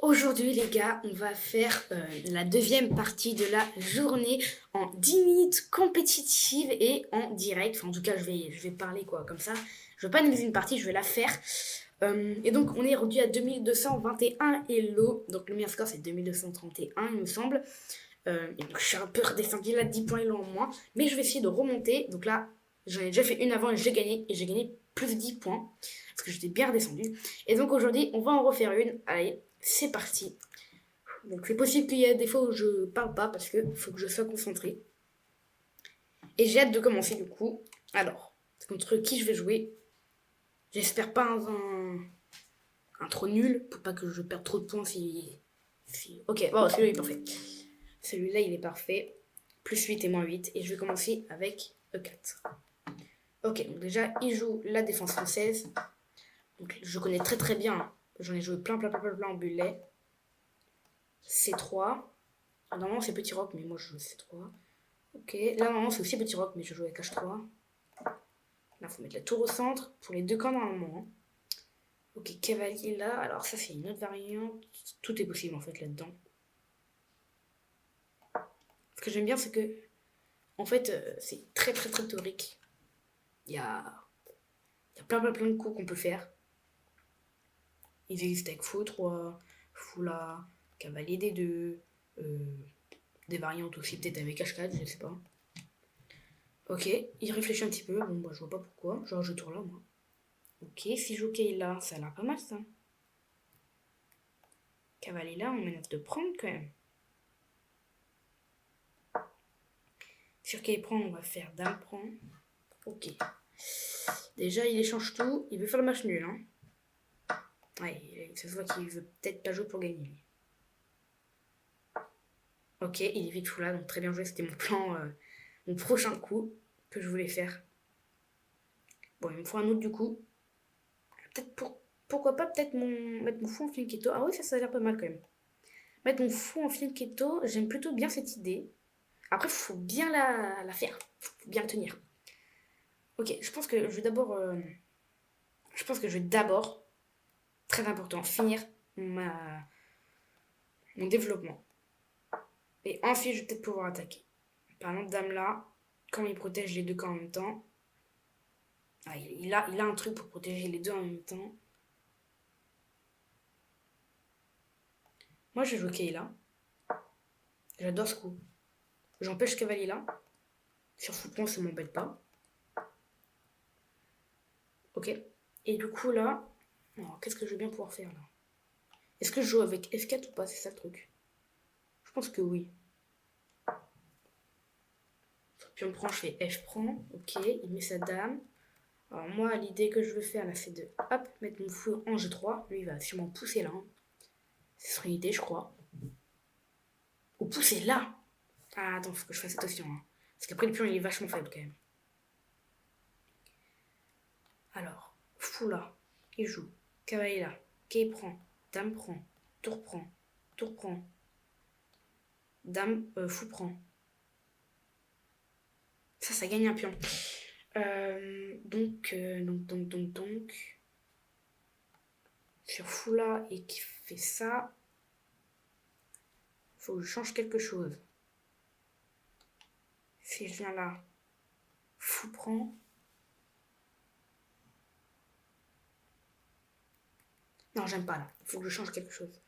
Aujourd'hui les gars, on va faire la deuxième partie de la journée en 10 minutes compétitives et en direct. Enfin en tout cas je vais parler quoi comme ça. Je vais pas analyser une partie, je vais la faire. Et donc on est rendu à 2221 Hello. Donc le meilleur score c'est 2231 il me semble. Et donc je suis un peu redescendu là, 10 points Hello en moins. Mais je vais essayer de remonter. Donc là j'en ai déjà fait une avant et j'ai gagné. Et j'ai gagné plus 10 points. Parce que j'étais bien redescendu. Et donc aujourd'hui on va en refaire une. Allez. C'est parti. Donc c'est possible qu'il y ait des fois où je parle pas parce que faut que je sois concentré. Et j'ai hâte de commencer du coup. Alors, contre qui je vais jouer? J'espère pas un trop nul pour pas que je perde trop de points si... Ok, bon, celui-là il est parfait. Celui-là il est parfait. Plus 8 et moins 8. Et je vais commencer avec E4. Ok, donc déjà il joue la défense française. Donc je connais très très bien. J'en ai joué plein en bullet. C3. Normalement c'est petit roc, mais moi je joue C3. Ok, là normalement c'est aussi petit roc, mais je joue avec H3. Là faut mettre la tour au centre pour les deux camps normalement. Ok, cavalier là, alors ça c'est une autre variante. Tout est possible en fait là-dedans. Ce que j'aime bien c'est que, en fait, c'est très théorique. Il y a plein de coups qu'on peut faire. Ils existent avec fou 3, fou là, cavalier D2, des variantes aussi peut-être avec H4, je sais pas. Ok, il réfléchit un petit peu, bon bah je vois pas pourquoi, genre je tourne là moi. Ok, si je joue là, ça a l'air pas mal ça. Cavalier là, on menace de prendre quand même. Sur qu'il prend, on va faire dame prend. Ok. Déjà, il échange tout. Il veut faire le match nul. Hein. Ouais, ça se voit qu'il veut peut-être pas jouer pour gagner. Ok, il évite fou là, donc très bien joué. C'était mon plan, mon prochain coup que je voulais faire. Bon, il me faut un autre du coup. Peut-être pourquoi pas peut-être mettre mon fou en flinketo. Ah oui, ça a l'air pas mal quand même. Mettre mon fou en flinketo, j'aime plutôt bien cette idée. Après, faut bien la faire. Faut bien le tenir. Ok, je pense que je vais d'abord... très important, finir mon développement. Et ensuite, je vais peut-être pouvoir attaquer. Par exemple, dame là, quand il protège les deux camps en même temps, il a un truc pour protéger les deux en même temps. Moi, je vais jouer Kayla. J'adore ce coup. J'empêche cavalier là. Sur fou-pont, ça m'embête pas. Ok. Et du coup, là, qu'est-ce que je vais bien pouvoir faire là? Est-ce que je joue avec F4 ou pas? C'est ça le truc. Je pense que oui. Pion prend, je fais F prend. Ok, il met sa dame. Alors moi, l'idée que je veux faire là, c'est de mettre mon fou en G3. Lui, il va sûrement pousser là. Hein. Ce serait une idée, je crois. Ou pousser là. Ah, attends, faut que je fasse attention. Hein. Parce qu'après, le pion, il est vachement faible quand même. Alors, fou là. Il joue. Cavalier là. Quai prend. Dame prend. Tour prend. Tour prend. Dame, fou prend. Ça gagne un pion. Donc. Sur fou là et qui fait ça. Faut que je change quelque chose. Si je viens là, fou prend. Non, j'aime pas là. Faut que je change quelque chose.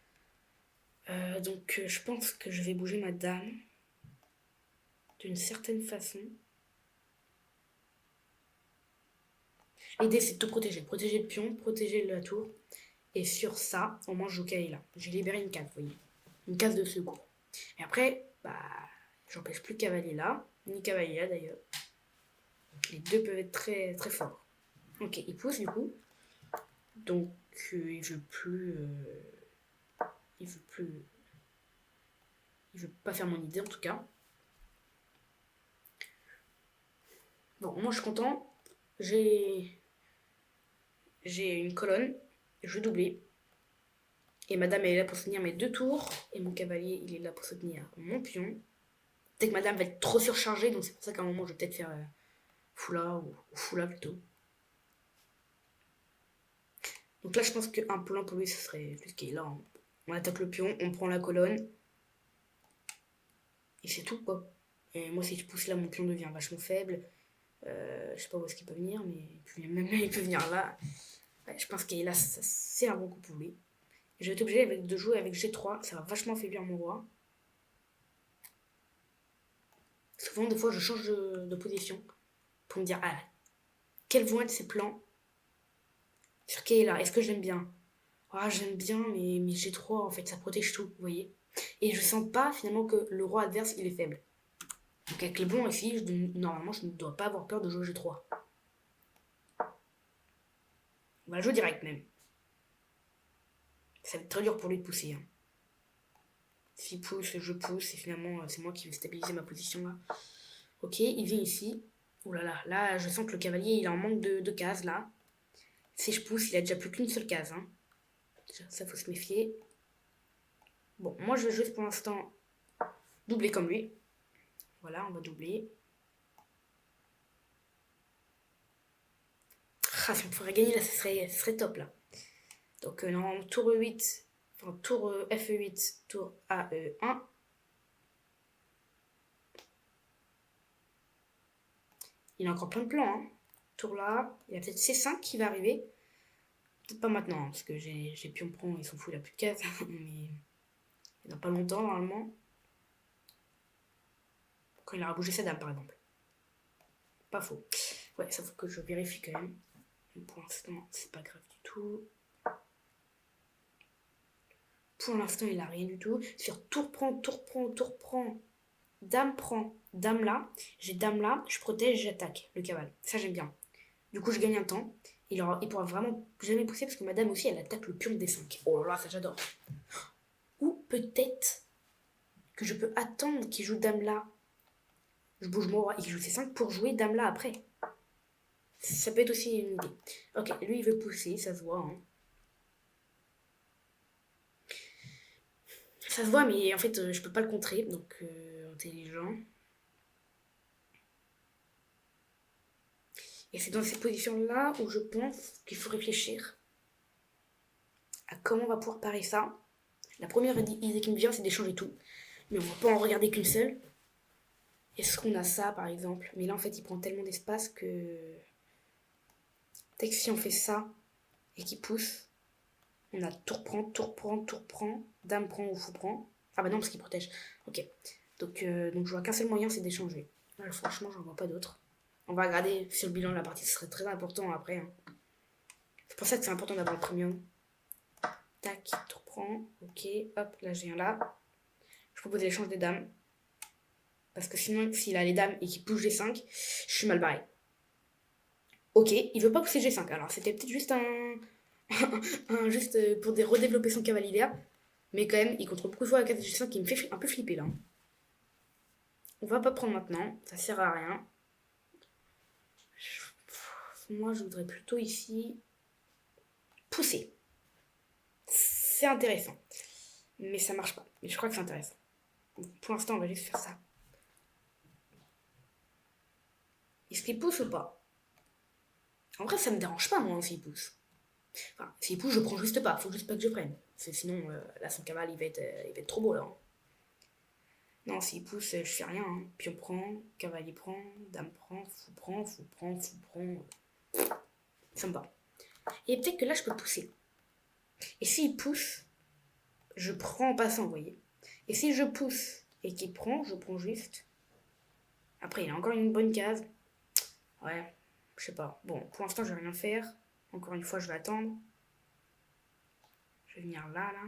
Donc, je pense que je vais bouger ma dame d'une certaine façon. L'idée, c'est de tout protéger. Protéger le pion, protéger la tour. Et sur ça, au moins, je joue Kaila. J'ai libéré une case, vous voyez. Une case de secours. Et après, j'empêche plus cavalier là, ni cavalier là d'ailleurs. Les deux peuvent être très forts. Ok, il pousse du coup. Donc, il veut plus... il veut pas faire mon idée en tout cas. Bon, moi je suis content. J'ai une colonne. Je vais doubler. Et madame elle est là pour soutenir mes deux tours. Et mon cavalier il est là pour soutenir mon pion. Peut-être que madame va être trop surchargée. Donc c'est pour ça qu'à un moment je vais peut-être faire foula ou foula plutôt. Donc là je pense qu'un plan pour lui ce serait plus qu'il est là. Hein. On attaque le pion, on prend la colonne. Et c'est tout, quoi. Et moi, si je pousse là, mon pion devient vachement faible. Je sais pas où est-ce qu'il peut venir, mais puis même là, il peut venir là. Ouais, je pense qu'il là, c'est un bon coup pour lui. Je vais être obligé de jouer avec G3, ça va vachement affaiblir mon roi. Souvent, des fois, je change de position pour me dire, ah, quels vont être ses plans sur qui est là. Est-ce que j'aime bien? Ah, j'aime bien, mais G3, en fait, ça protège tout, vous voyez. Et je sens pas, finalement, que le roi adverse, il est faible. Donc avec les blonds ici, normalement, je ne dois pas avoir peur de jouer G3. On va le jouer direct, même. Ça va être très dur pour lui de pousser. Hein. S'il pousse, je pousse, et finalement, c'est moi qui vais stabiliser ma position, là. Ok, il vient ici. Ouh là là, là, je sens que le cavalier, il est en manque de cases, là. Si je pousse, il a déjà plus qu'une seule case. Hein. Ça, faut se méfier. Bon, moi, je vais juste pour l'instant doubler comme lui. Voilà, on va doubler. Ah, si on pourrait gagner, là, ce serait top, là. Donc, non, tour E8, enfin, tour FE8, tour AE1. Il a encore plein de plans, hein. Tour là, il y a peut-être C5 qui va arriver. Peut-être pas maintenant, hein, parce que j'ai pion prend, il s'en fout, il a plus de cases. Mais il n'a pas longtemps, normalement. Quand il aura bougé sa dame, par exemple. Pas faux. Ouais, ça faut que je vérifie quand même. Mais pour l'instant, c'est pas grave du tout. Pour l'instant, il a rien du tout. Sur tour prend, tour prend, tour prend. Dame prend, dame là. J'ai dame là, je protège, j'attaque le cavale. Ça, j'aime bien. Du coup, je gagne un temps. Il pourra vraiment jamais pousser parce que ma dame aussi, elle attaque le pion D5. Oh là là, ça j'adore. Ou peut-être que je peux attendre qu'il joue dame là. Je bouge mon roi et qu'il joue C5 pour jouer dame là après. Ça peut être aussi une idée. Ok, lui il veut pousser, ça se voit. Hein. Ça se voit, mais en fait, je peux pas le contrer, donc intelligent. Et c'est dans cette position-là où je pense qu'il faut réfléchir à comment on va pouvoir parer ça. La première idée qui me vient, c'est d'échanger tout. Mais on va pas en regarder qu'une seule. Est-ce qu'on a ça, par exemple? Mais là, en fait, il prend tellement d'espace que... Peut-être que si on fait ça et qu'il pousse, on a tour prend, tour prend, tour prend, dame prend ou fou prend. Ah bah non, parce qu'il protège. Ok. Donc je vois qu'un seul moyen, c'est d'échanger. Franchement, j'en vois pas d'autre. On va regarder sur le bilan de la partie, ce serait très important après. Hein. C'est pour ça que c'est important d'avoir le premium. Tac, tour prend. Ok, hop, là j'ai un là. Je propose l'échange des dames. Parce que sinon, s'il a les dames et qu'il pousse G5, je suis mal barré. Ok, il veut pas pousser G5. Alors c'était peut-être juste juste pour redévelopper son cavalier. Mais quand même, il contrôle beaucoup de fois la case G5 qui me fait un peu flipper là. On va pas prendre maintenant, ça sert à rien. Moi, je voudrais plutôt ici pousser. C'est intéressant. Mais ça marche pas. Mais je crois que c'est intéressant. Donc, pour l'instant, on va juste faire ça. Est-ce qu'il pousse ou pas? En vrai, ça me dérange pas, moi, s'il pousse. Enfin, s'il pousse, je prends juste pas. Faut juste pas que je prenne. Parce que sinon, là, son cavale, il va être trop beau, là. Hein. Non, s'il pousse, je fais rien. Hein. Pion prend, cavalier prend, dame prend, fou prend, fou prend, fou prend. Ça me va. Et peut-être que là, je peux pousser. Et s'il pousse, je prends en passant, vous voyez. Et si je pousse et qu'il prend, je prends juste. Après, il a encore une bonne case. Ouais, je sais pas. Bon, pour l'instant, je vais rien faire. Encore une fois, je vais attendre. Je vais venir là, là.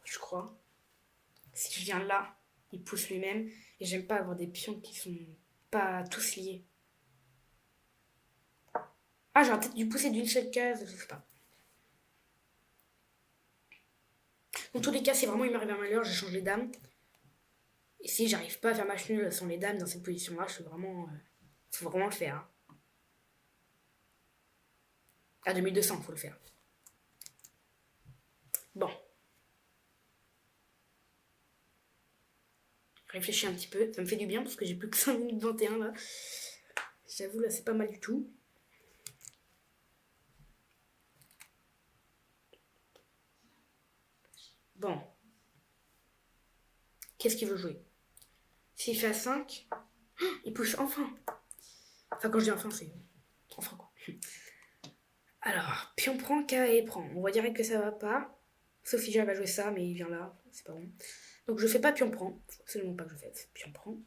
Je crois. Si je viens là, il pousse lui-même. Et j'aime pas avoir des pions qui sont pas tous liés. Ah, j'aurais peut-être dû pousser d'une seule case, je sais pas. Dans tous les cas, c'est vraiment il m'arrive un malheur, je change les dames. Et si j'arrive pas à faire match nul sans les dames dans cette position-là, je suis vraiment. Faut vraiment le faire. Hein. À 2200, faut le faire. Bon. Réfléchis un petit peu, ça me fait du bien parce que j'ai plus que 5 minutes 21 là. J'avoue, là, c'est pas mal du tout. Bon. Qu'est-ce qu'il veut jouer? S'il fait A5, il pousse enfin. Enfin, quand je dis enfin, c'est enfin quoi. Alors, pion prend, K prend. On va dire que ça va pas. Sauf si j'arrive à jouer ça, mais il vient là, c'est pas bon. Donc je fais pas pion prend. Faut absolument pas que je fasse pion prend.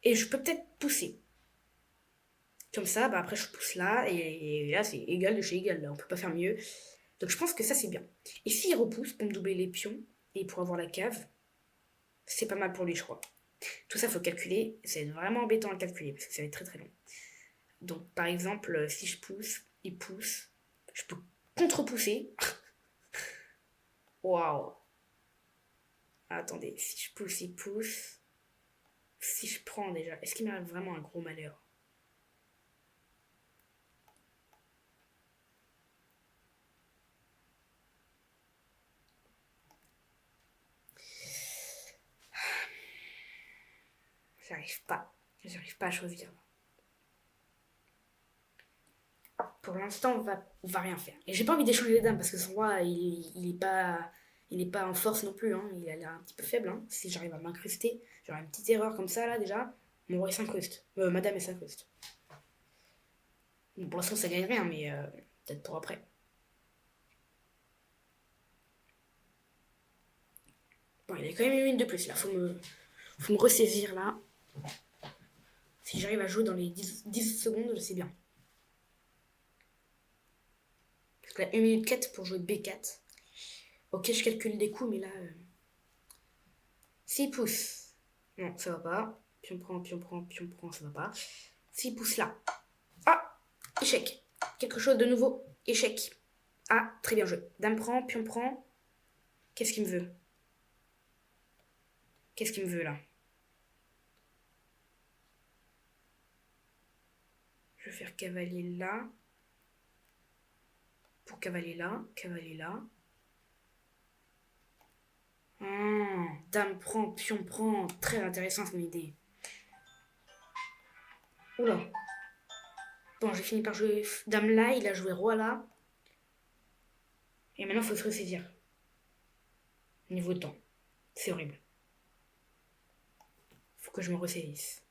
Et je peux peut-être pousser. Comme ça, bah après je pousse là, et là c'est égal de chez égal, là on peut pas faire mieux. Donc je pense que ça c'est bien. Et s'il repousse pour me doubler les pions, et pour avoir la cave, c'est pas mal pour lui je crois. Tout ça faut calculer, c'est vraiment embêtant à calculer, parce que ça va être très très long. Donc par exemple, si je pousse, il pousse, je peux contre-pousser. Waouh. Attendez, si je pousse, il pousse. Si je prends déjà, est-ce qu'il m'arrive vraiment un gros malheur? J'arrive pas à choisir. Pour l'instant, on va rien faire. Et j'ai pas envie d'échanger les dames parce que son roi, il est pas en force non plus. Hein. Il a l'air un petit peu faible. Hein. Si j'arrive à m'incruster, j'aurai une petite erreur comme ça là déjà. Mon roi s'incruste. Madame elle s'incruste. Bon, pour l'instant, ça gagne rien, mais peut-être pour après. Bon, il a quand même une minute de plus là. Faut me ressaisir là. Si j'arrive à jouer dans les 10 secondes, c'est bien. Parce que là, 1 minute 4 pour jouer B4. Ok, je calcule des coups, mais là. S'il pousse. Non, ça va pas. Pion prend, ça va pas. S'il pousse là. Ah, échec. Quelque chose de nouveau. Échec. Ah, très bien joué. Dame prend, pion prend. Qu'est-ce qu'il me veut? Qu'est-ce qu'il me veut là? Je vais faire cavalier là. Pour cavalier là. Cavalier là. Dame prend, pion prend. Très intéressant son idée. Oula. Bon, j'ai fini par jouer dame là. Il a joué roi là. Et maintenant, il faut se ressaisir. Niveau temps. C'est horrible. Faut que je me ressaisisse.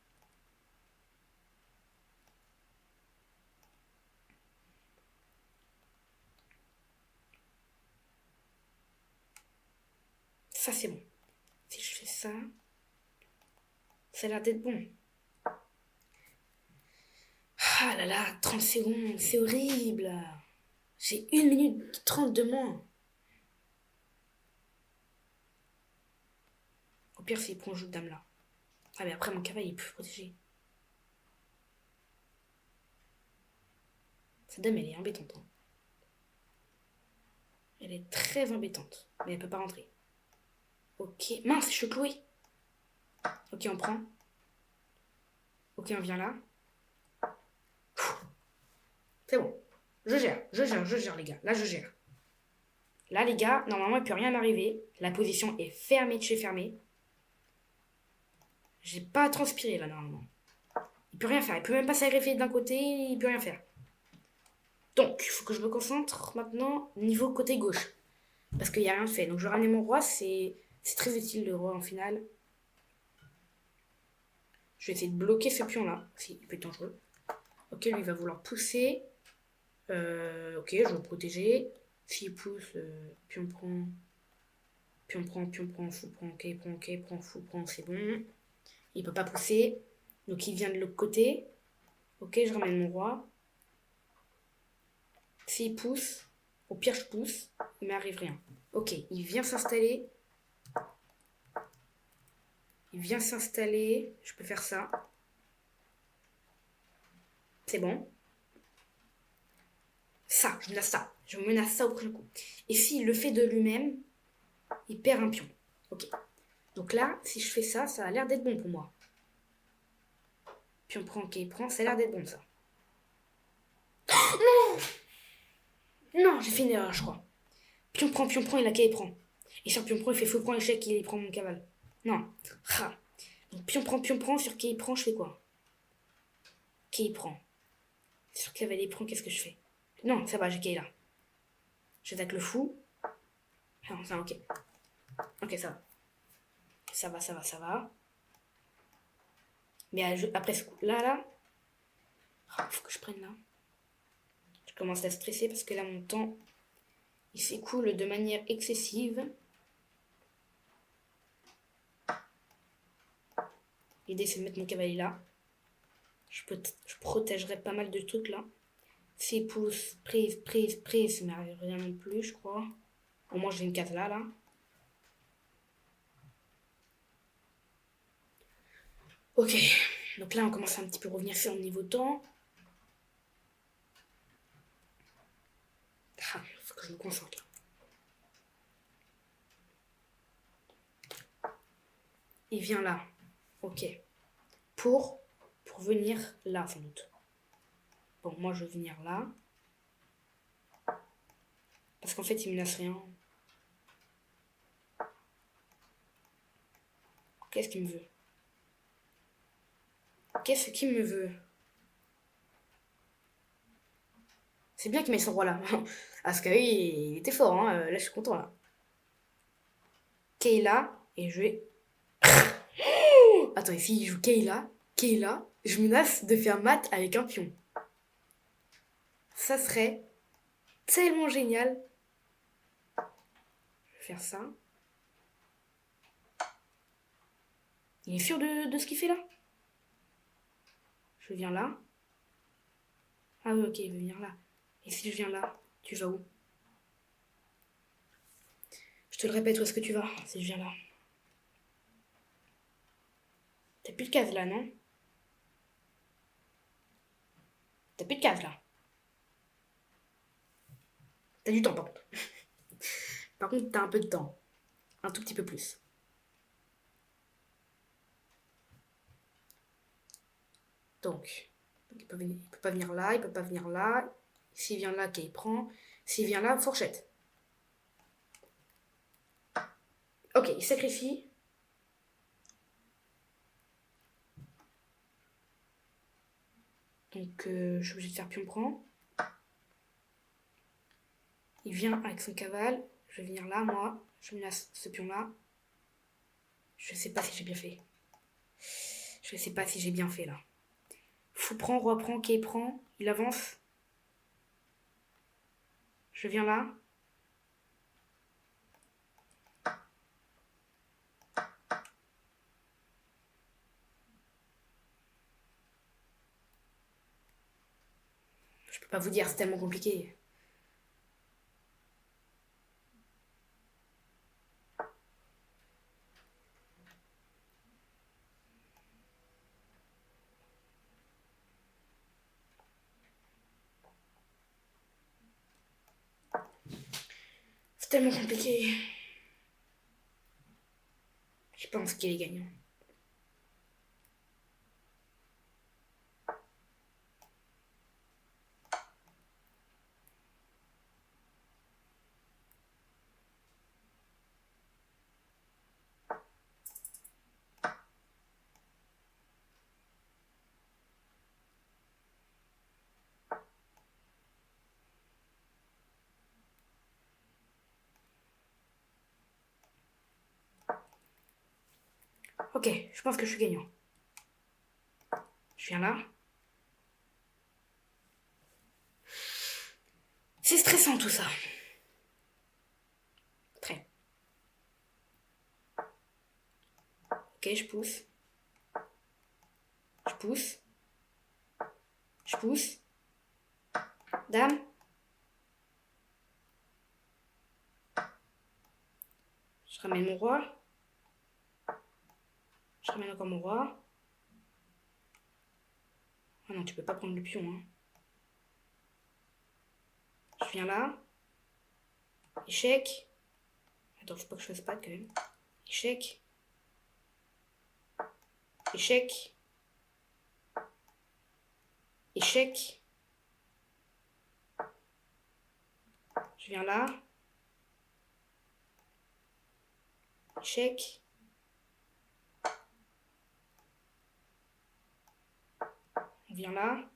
Ça, c'est bon. Si je fais ça, ça a l'air d'être bon. Ah là là, 30 secondes, c'est horrible. J'ai 1 minute 30 de moins. Au pire, s'il prend joue de dame là. Ah, mais après, mon cavalier est plus protégé. Cette dame, elle est embêtante. Hein. Elle est très embêtante. Mais elle peut pas rentrer. Ok. Mince, je suis clouée. Ok, on prend. Ok, on vient là. C'est bon. Je gère, les gars. Là, je gère. Là, les gars, normalement, il peut rien m'arriver. La position est fermée de chez fermée. J'ai pas à transpirer, là, normalement. Il peut rien faire. Il peut même pas s'agrifer d'un côté. Il peut rien faire. Donc, il faut que je me concentre maintenant niveau côté gauche. Parce qu'il n'y a rien de fait. Donc, je vais ramener mon roi. C'est très utile, le roi, en finale. Je vais essayer de bloquer ce pion-là. Si, il peut être dangereux. Ok, lui, il va vouloir pousser. Ok, je vais le protéger. S'il pousse, pion prend. Pion prend, fou prend, prend, fou prend, c'est bon. Il peut pas pousser. Donc, il vient de l'autre côté. Ok, je ramène mon roi. S'il pousse, au pire, je pousse. Il m'arrive rien. Ok, il vient s'installer. Je peux faire ça. C'est bon. Ça, je menace ça. Je menace ça au prochain coup. Et s'il le fait de lui-même, il perd un pion. Ok. Donc là, si je fais ça, ça a l'air d'être bon pour moi. Pion prend, ok, prend. Ça a l'air d'être bon, ça. Non! Non, j'ai fait une erreur, je crois. Pion prend, il a qu'à prend. Et sur pion prend, il fait faux prend, échec, il prend mon cavale. Non. Ah. Donc pion prend, sur qui il prend, je fais quoi? Qui il prend? Sur cavalier prend, qu'est-ce que je fais? Non, ça va, j'ai qu'à là. J'attaque le fou. Non, ça, ok. Ok, ça va. Ça va. Mais après ce coup, là. Faut que je prenne là. Je commence à stresser parce que là, mon temps, il s'écoule de manière excessive. L'idée, c'est de mettre mon cavalier là. Je protégerai pas mal de trucs là. 6 pouces, prise, mais rien non plus, je crois. Au moins, j'ai une case là. Ok, donc là, on commence à un petit peu revenir sur le niveau temps. Ah, faut que je me concentre. Il vient là. Ok. Pour venir là, sans doute. Bon, moi, je vais venir là. Parce qu'en fait, il me laisse rien. Qu'est-ce qu'il me veut? Qu'est-ce qu'il me veut? C'est bien qu'il mette son roi là. Askari, il était fort, hein. Là, je suis content, là. Kayla, et je vais... Attends, ici, il joue Kayla, je menace de faire mat avec un pion. Ça serait tellement génial. Je vais faire ça. Il est sûr de ce qu'il fait là? Je viens là. Ah oui, ok, il veut venir là. Et si je viens là, tu vas où? Je te le répète, où est-ce que tu vas si je viens là? T'as plus de case là, non? T'as plus de case là. T'as du temps par contre. Par contre, t'as un peu de temps. Un tout petit peu plus. Donc il peut pas venir là, il peut pas venir là. S'il vient là, il prend. S'il vient là, fourchette. Ok, il sacrifie. Donc je suis obligée de faire pion-prend. Il vient avec son cavale. Je vais venir là, moi. Je menace ce pion-là. Je sais pas si j'ai bien fait. Je sais pas si j'ai bien fait là. Fou prend, roi prend, quai prend. Il avance. Je viens là. Je peux pas vous dire, c'est tellement compliqué. C'est tellement compliqué. Je pense qu'il est gagnant. Ok, je pense que je suis gagnant. Je viens là. C'est stressant tout ça. Très. Ok, je pousse. Je pousse. Je pousse. Dame. Je ramène mon roi. Je ramène encore mon roi. Ah non, tu peux pas prendre le pion. Hein. Je viens là. Échec. Attends, faut pas que je fasse pas quand même. Échec. Échec. Échec. Je viens là. Échec. On vient là.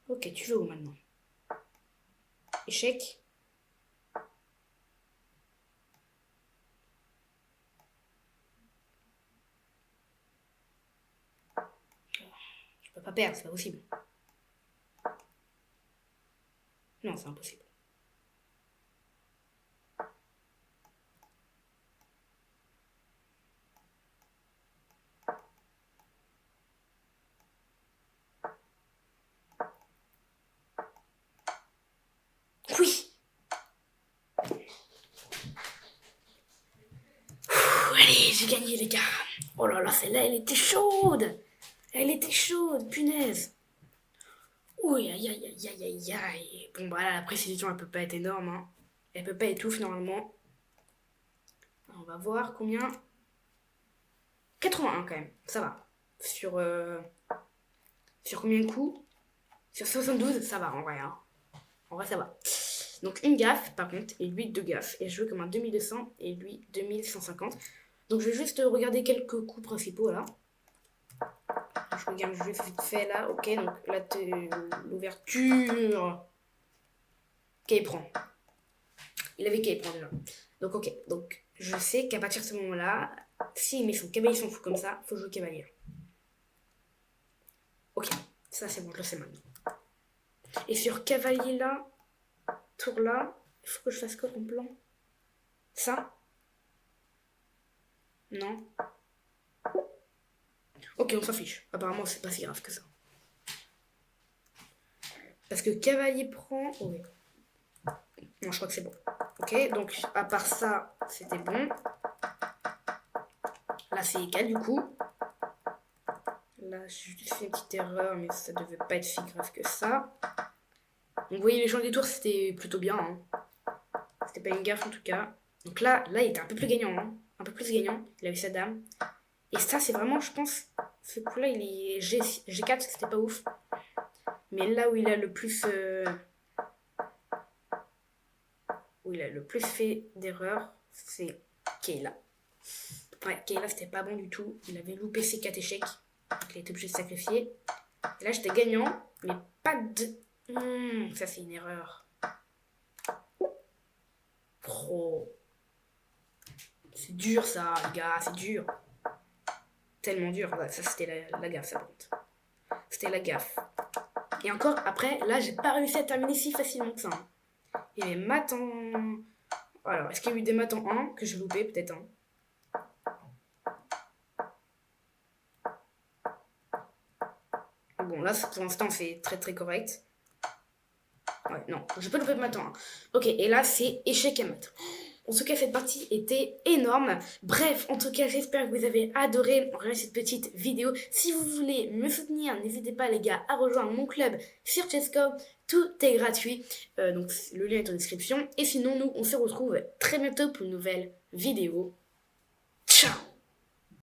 Ok, tu veux où maintenant? Échec. Je peux pas perdre, c'est pas possible. Non, c'est impossible. Oui. Allez, j'ai gagné les gars. Oh là là, celle-là, elle était chaude. Elle était chaude, punaise. Oui, aïe, aïe, aïe, aïe, aïe, aïe. Bon, bah là, la précision, elle peut pas être énorme. Hein. Elle peut pas être ouf, normalement. On va voir combien. 81 quand même, ça va. Sur combien de coups? Sur 72, ça va en vrai. Hein. En vrai, ça va. Donc une gaffe, par contre, et lui deux gaffes. Et je joue comme un 2200 et lui 2150. Donc je vais juste regarder quelques coups principaux là. Je regarde juste vite fait là. Ok, donc là, l'ouverture. Ok, il prend. Il avait qu'à y prendre déjà. Donc ok, donc je sais qu'à partir de ce moment-là, s'il met son cavalier sans fou comme ça, faut jouer cavalier. Ok, ça c'est bon, je le sais maintenant. Et sur cavalier là, tour là, il faut que je fasse quoi comme plan? Ça? Non? Ok, on s'en fiche. Apparemment, c'est pas si grave que ça. Parce que cavalier prend... Oh oui. Non, je crois que c'est bon. Ok, donc à part ça, c'était bon. Là, c'est égal du coup. Là, j'ai fait une petite erreur, mais ça devait pas être si grave que ça. Donc, vous voyez, les gens des tours, c'était plutôt bien. Hein. C'était pas une gaffe en tout cas. Donc là, il était un peu plus gagnant. Hein. Un peu plus gagnant. Il avait sa dame. Et ça, c'est vraiment, je pense, ce coup-là, il est G4, c'était pas ouf. Mais là où il a le plus... où il a le plus fait d'erreurs, c'est Kayla. Ouais, Kayla, c'était pas bon du tout. Il avait loupé ses 4 échecs. Donc il a été obligé de sacrifier. Et là, j'étais gagnant, mais pas de... ça, c'est une erreur. Pro. C'est dur, ça, les gars, c'est dur. Tellement dur. Ça, c'était la gaffe, ça, par contre. C'était la gaffe. Et encore, après, là, j'ai pas réussi à terminer si facilement que ça. Hein. Il y avait mat en... Alors, est-ce qu'il y a eu des maths en 1 que j'ai loupé, peut-être un. Bon, là, pour l'instant, c'est très très correct. Ouais, non, j'ai pas loupé de maths en 1. Ok, et là, c'est échec à maths. En tout cas, cette partie était énorme. Bref, en tout cas, j'espère que vous avez adoré cette petite vidéo. Si vous voulez me soutenir, n'hésitez pas, les gars, à rejoindre mon club sur Chessco. Tout est gratuit. Donc, le lien est en description. Et sinon, nous, on se retrouve très bientôt pour une nouvelle vidéo. Ciao!